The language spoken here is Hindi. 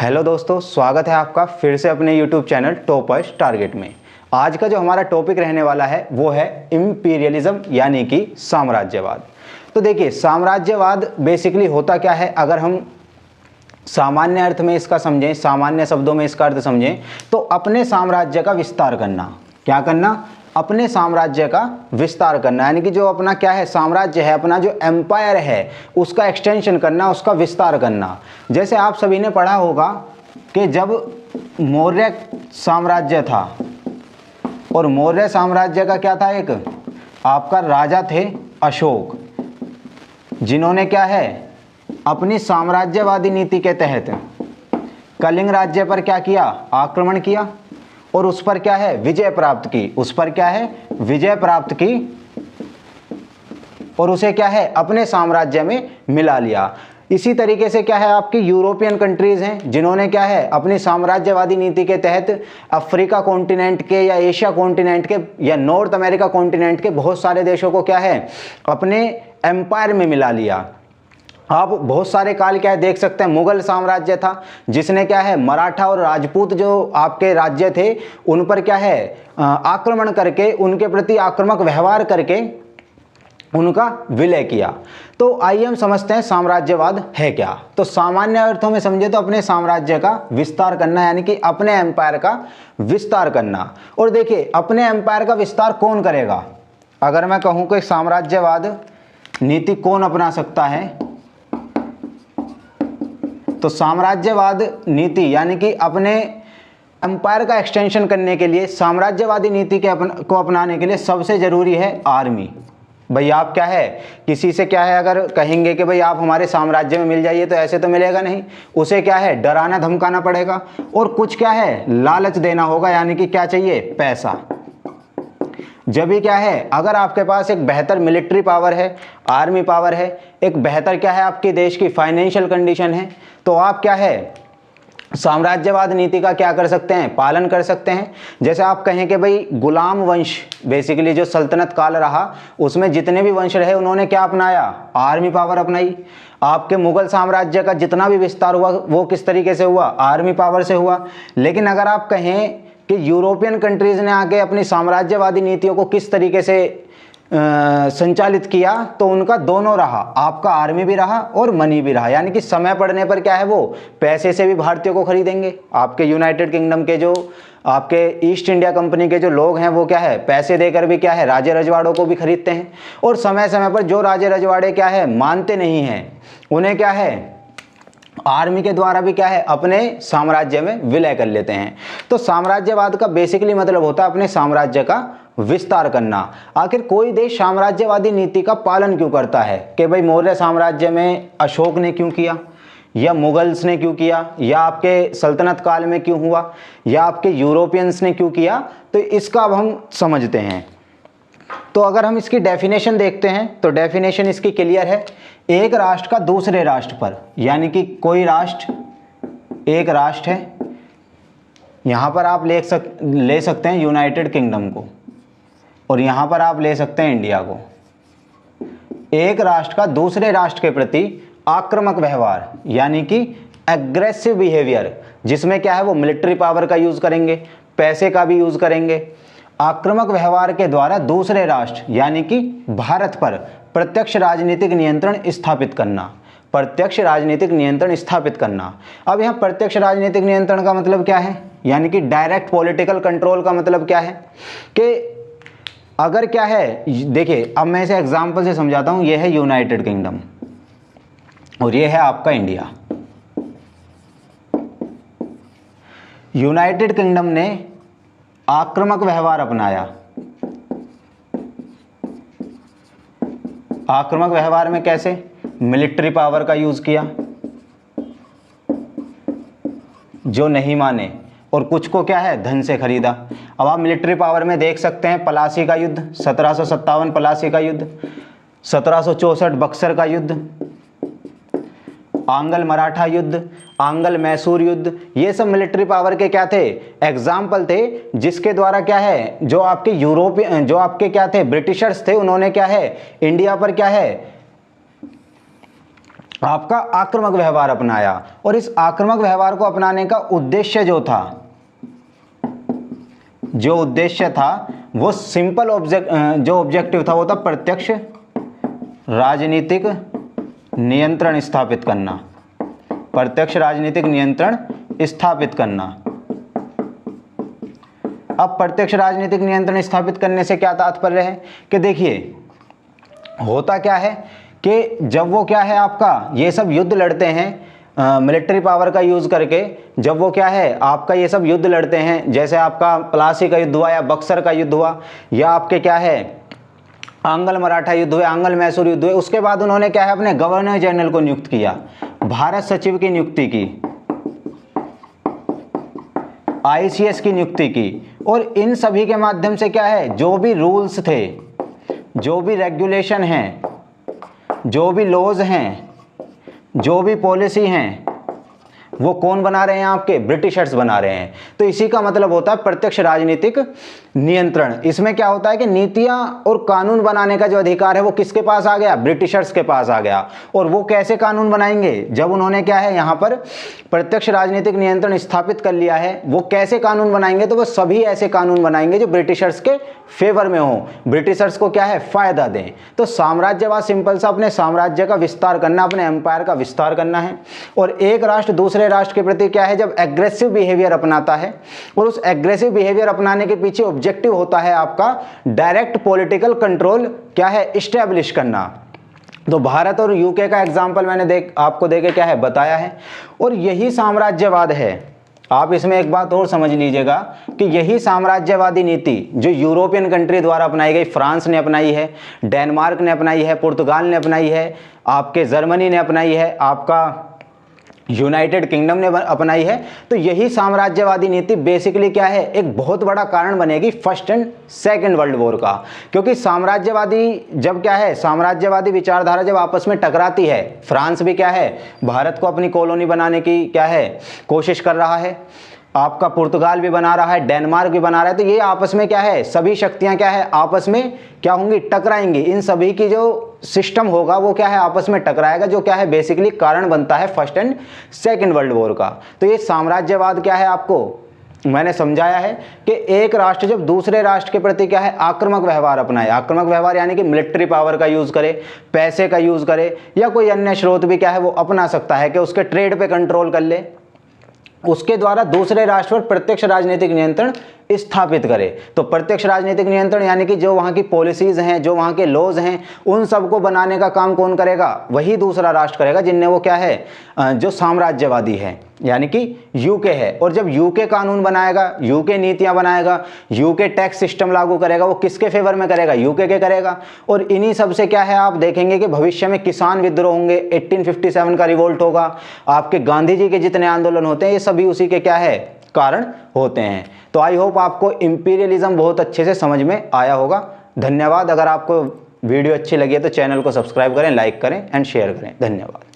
हेलो दोस्तों, स्वागत है आपका फिर से अपने यूट्यूब चैनल टॉपर्स टारगेट में। आज का जो हमारा टॉपिक रहने वाला है वो है इम्पीरियलिज्म यानी कि साम्राज्यवाद। तो देखिए, साम्राज्यवाद बेसिकली होता क्या है, अगर हम सामान्य अर्थ में इसका समझें, सामान्य शब्दों में इसका अर्थ समझें तो अपने साम्राज्य का विस्तार करना। क्या करना? अपने साम्राज्य का विस्तार करना, यानी कि जो अपना क्या है साम्राज्य है, अपना जो एम्पायर है उसका एक्सटेंशन करना, उसका विस्तार करना। जैसे आप सभी ने पढ़ा होगा कि जब मौर्य साम्राज्य था, और मौर्य साम्राज्य का क्या था, एक आपका राजा थे अशोक, जिन्होंने क्या है अपनी साम्राज्यवादी नीति के तहत कलिंग राज्य पर क्या किया, आक्रमण किया और उस पर क्या है विजय प्राप्त की, उस पर क्या है विजय प्राप्त की और उसे क्या है अपने साम्राज्य में मिला लिया। इसी तरीके से क्या है आपकी यूरोपियन कंट्रीज हैं, जिन्होंने क्या है अपनी साम्राज्यवादी नीति के तहत अफ्रीका कॉन्टिनेंट के या एशिया कॉन्टिनेंट के या नॉर्थ अमेरिका कॉन्टिनेंट के बहुत सारे देशों को क्या है अपने एम्पायर में मिला लिया। आप बहुत सारे काल क्या है देख सकते हैं, मुगल साम्राज्य था जिसने क्या है मराठा और राजपूत जो आपके राज्य थे उन पर क्या है आक्रमण करके, उनके प्रति आक्रामक व्यवहार करके उनका विलय किया। तो आइए हम समझते हैं साम्राज्यवाद है क्या। तो सामान्य अर्थों में समझे तो अपने साम्राज्य का विस्तार करना, यानी कि अपने एम्पायर का विस्तार करना। और देखिए, अपने एम्पायर का विस्तार कौन करेगा? अगर मैं कहूं कि साम्राज्यवाद नीति कौन अपना सकता है, तो साम्राज्यवाद नीति यानी कि अपने एम्पायर का एक्सटेंशन करने के लिए, साम्राज्यवादी नीति को अपनाने के लिए सबसे जरूरी है आर्मी। भाई आप क्या है किसी से क्या है अगर कहेंगे कि भाई आप हमारे साम्राज्य में मिल जाइए, तो ऐसे तो मिलेगा नहीं, उसे क्या है डराना धमकाना पड़ेगा और कुछ क्या है लालच देना होगा, यानी कि क्या चाहिए, पैसा। जब भी क्या है अगर आपके पास एक बेहतर मिलिट्री पावर है, आर्मी पावर है, एक बेहतर क्या है आपके देश की फाइनेंशियल कंडीशन है, तो आप क्या है साम्राज्यवाद नीति का क्या कर सकते हैं, पालन कर सकते हैं। जैसे आप कहें कि भाई गुलाम वंश, बेसिकली जो सल्तनत काल रहा उसमें जितने भी वंश रहे उन्होंने क्या अपनाया, आर्मी पावर अपनाई। आपके मुगल साम्राज्य का जितना भी विस्तार हुआ वो किस तरीके से हुआ, आर्मी पावर से हुआ। लेकिन अगर आप कहें कि यूरोपियन कंट्रीज ने आके अपनी साम्राज्यवादी नीतियों को किस तरीके से संचालित किया, तो उनका दोनों रहा, आपका आर्मी भी रहा और मनी भी रहा, यानी कि समय पड़ने पर क्या है वो पैसे से भी भारतीयों को खरीदेंगे। आपके यूनाइटेड किंगडम के जो आपके ईस्ट इंडिया कंपनी के जो लोग हैं वो क्या है पैसे देकर भी क्या है राजे रजवाड़ों को भी खरीदते हैं, और समय समय पर जो राजे रजवाड़े क्या है मानते नहीं हैं उन्हें क्या है आर्मी के द्वारा भी क्या है अपने साम्राज्य में विलय कर लेते हैं। तो साम्राज्यवाद का बेसिकली मतलब होता है अपने साम्राज्य का विस्तार करना। आखिर कोई देश साम्राज्यवादी नीति का पालन क्यों करता है कि भाई मौर्य साम्राज्य में अशोक ने क्यों किया, या मुगल्स ने क्यों किया, या आपके सल्तनत काल में क्यों हुआ, या आपके यूरोपियंस ने क्यों किया, तो इसका अब हम समझते हैं। तो अगर हम इसकी डेफिनेशन देखते हैं तो डेफिनेशन इसकी क्लियर है, एक राष्ट्र का दूसरे राष्ट्र पर, यानी कि कोई राष्ट्र एक राष्ट्र है, यहां पर आप ले सकते हैं यूनाइटेड किंगडम को, और यहां पर आप ले सकते हैं इंडिया को। एक राष्ट्र का दूसरे राष्ट्र के प्रति आक्रामक व्यवहार, यानी कि एग्रेसिव बिहेवियर, जिसमें क्या है वो मिलिट्री पावर का यूज करेंगे, पैसे का भी यूज करेंगे। आक्रामक व्यवहार के द्वारा दूसरे राष्ट्र यानी कि भारत पर प्रत्यक्ष राजनीतिक नियंत्रण स्थापित करना, प्रत्यक्ष राजनीतिक नियंत्रण स्थापित करना। अब यहाँ प्रत्यक्ष राजनीतिक नियंत्रण का मतलब क्या है, यानी कि डायरेक्ट पॉलिटिकल कंट्रोल का मतलब क्या है कि अगर क्या है, देखिए अब मैं इसे एग्जांपल से समझाता हूं। यह है यूनाइटेड किंगडम और यह है आपका इंडिया। यूनाइटेड किंगडम ने आक्रामक व्यवहार अपनाया। आक्रामक व्यवहार में कैसे, मिलिट्री पावर का यूज किया, जो नहीं माने, और कुछ को क्या है धन से खरीदा। अब आप मिलिट्री पावर में देख सकते हैं प्लासी का युद्ध, 1757 प्लासी का युद्ध, 1764 बक्सर का युद्ध, आंग्ल मराठा युद्ध, आंग्ल मैसूर युद्ध, ये सब मिलिट्री पावर के क्या थे, एग्जाम्पल थे, जिसके द्वारा क्या है जो आपके यूरोपियन, जो आपके क्या थे ब्रिटिशर्स थे, उन्होंने क्या है इंडिया पर क्या है आपका आक्रामक व्यवहार अपनाया। और इस आक्रामक व्यवहार को अपनाने का उद्देश्य जो उद्देश्य था वो सिंपल जो ऑब्जेक्टिव था वो था प्रत्यक्ष राजनीतिक नियंत्रण स्थापित करना। प्रत्यक्ष राजनीतिक नियंत्रण स्थापित करना। अब प्रत्यक्ष राजनीतिक नियंत्रण स्थापित करने से क्या तात्पर्य है कि देखिए होता क्या है कि जब वो क्या है आपका ये सब युद्ध लड़ते हैं मिलिट्री पावर का यूज करके, जब वो क्या है आपका ये सब युद्ध लड़ते हैं, जैसे आपका प्लासी का युद्ध हुआ या बक्सर का युद्ध हुआ या आपके क्या है आंगल मराठा युद्ध हुए, आंगल मैसूर युद्ध हुए, उसके बाद उन्होंने क्या है अपने गवर्नर जनरल को नियुक्त किया, भारत सचिव की नियुक्ति की, ICS की नियुक्ति की। और इन सभी के माध्यम से क्या है जो भी रूल्स थे, जो भी रेगुलेशन हैं, जो भी लॉज हैं, जो भी पॉलिसी हैं, वो कौन बना रहे हैं आपके ब्रिटिशर्स बना रहे हैं। तो इसी का मतलब होता है प्रत्यक्ष राजनीतिक नियंत्रण। इसमें क्या होता है कि नीतियां और कानून बनाने का जो अधिकार है वो किसके पास आ गया, ब्रिटिशर्स के पास आ गया। और वो कैसे कानून बनाएंगे, जब उन्होंने क्या है यहाँ पर प्रत्यक्ष राजनीतिक नियंत्रण स्थापित कर लिया है, वो कैसे कानून बनाएंगे, तो वो सभी ऐसे कानून बनाएंगे जो ब्रिटिशर्स के फेवर में हो, ब्रिटिशर्स को क्या है फायदा दें। तो साम्राज्यवाद सिंपल सा अपने साम्राज्य का विस्तार करना, अपने एम्पायर का विस्तार करना है। और एक राष्ट्र दूसरे राष्ट्र के प्रति क्या है जब एग्रेसिव बिहेवियर अपनाता है, और उस एग्रेसिव बिहेवियर अपनाने के पीछे ऑब्जेक्टिव होता है आपका डायरेक्ट पॉलिटिकल कंट्रोल क्या है इस्टेब्लिश करना। तो भारत और यूके का एग्जांपल मैंने आपको देके क्या है बताया है। और यही साम्राज्यवाद है। आप इसमें एक बात और समझ लीजिएगा कि यही साम्राज्यवादी नीति जो यूरोपियन कंट्री द्वारा अपनाई गई, फ्रांस ने अपनाई है, डेनमार्क ने अपनाई है, पुर्तगाल ने अपनाई है, आपके जर्मनी ने अपनाई है, आपका यूनाइटेड किंगडम ने अपनाई है। तो यही साम्राज्यवादी नीति बेसिकली क्या है एक बहुत बड़ा कारण बनेगी first and second world war का। क्योंकि साम्राज्यवादी जब क्या है साम्राज्यवादी विचारधारा जब आपस में टकराती है, फ्रांस भी क्या है भारत को अपनी कॉलोनी बनाने की क्या है कोशिश कर रहा है, आपका पुर्तगाल भी बना रहा है, डेनमार्क भी बना रहा है। तो ये आपस में क्या है सभी शक्तियां क्या है आपस में क्या होंगी टकराएंगी। इन सभी की जो सिस्टम होगा वो क्या है आपस में टकराएगा, जो क्या है बेसिकली कारण बनता है first and second world war का। तो ये साम्राज्यवाद क्या है आपको मैंने समझाया है कि एक राष्ट्र जब दूसरे राष्ट्र के प्रति क्या है आक्रामक व्यवहार अपनाए, आक्रामक व्यवहार यानी कि मिलिट्री पावर का यूज करे, पैसे का यूज करे, या कोई अन्य स्रोत भी क्या है वो अपना सकता है कि उसके ट्रेड पे कंट्रोल कर ले, उसके द्वारा दूसरे राष्ट्र पर प्रत्यक्ष राजनीतिक नियंत्रण स्थापित करे। तो प्रत्यक्ष राजनीतिक नियंत्रण यानी कि जो वहाँ की पॉलिसीज हैं, जो वहाँ के लॉज हैं, उन सबको बनाने का काम कौन करेगा, वही दूसरा राष्ट्र करेगा जिनने वो क्या है जो साम्राज्यवादी है यानी कि यूके है। और जब यूके कानून बनाएगा, यूके नीतियां बनाएगा, यूके टैक्स सिस्टम लागू करेगा, वो किसके फेवर में करेगा, यूके के करेगा। और इन्हीं सब से क्या है आप देखेंगे कि भविष्य में किसान विद्रोह होंगे, 1857 का रिवोल्ट होगा, आपके गांधी जी के जितने आंदोलन होते हैं ये सभी उसी के क्या है कारण होते हैं। तो आई होप आपको इंपीरियलिज्म बहुत अच्छे से समझ में आया होगा। धन्यवाद। अगर आपको वीडियो अच्छी लगी है तो चैनल को सब्सक्राइब करें, लाइक करें एंड शेयर करें। धन्यवाद।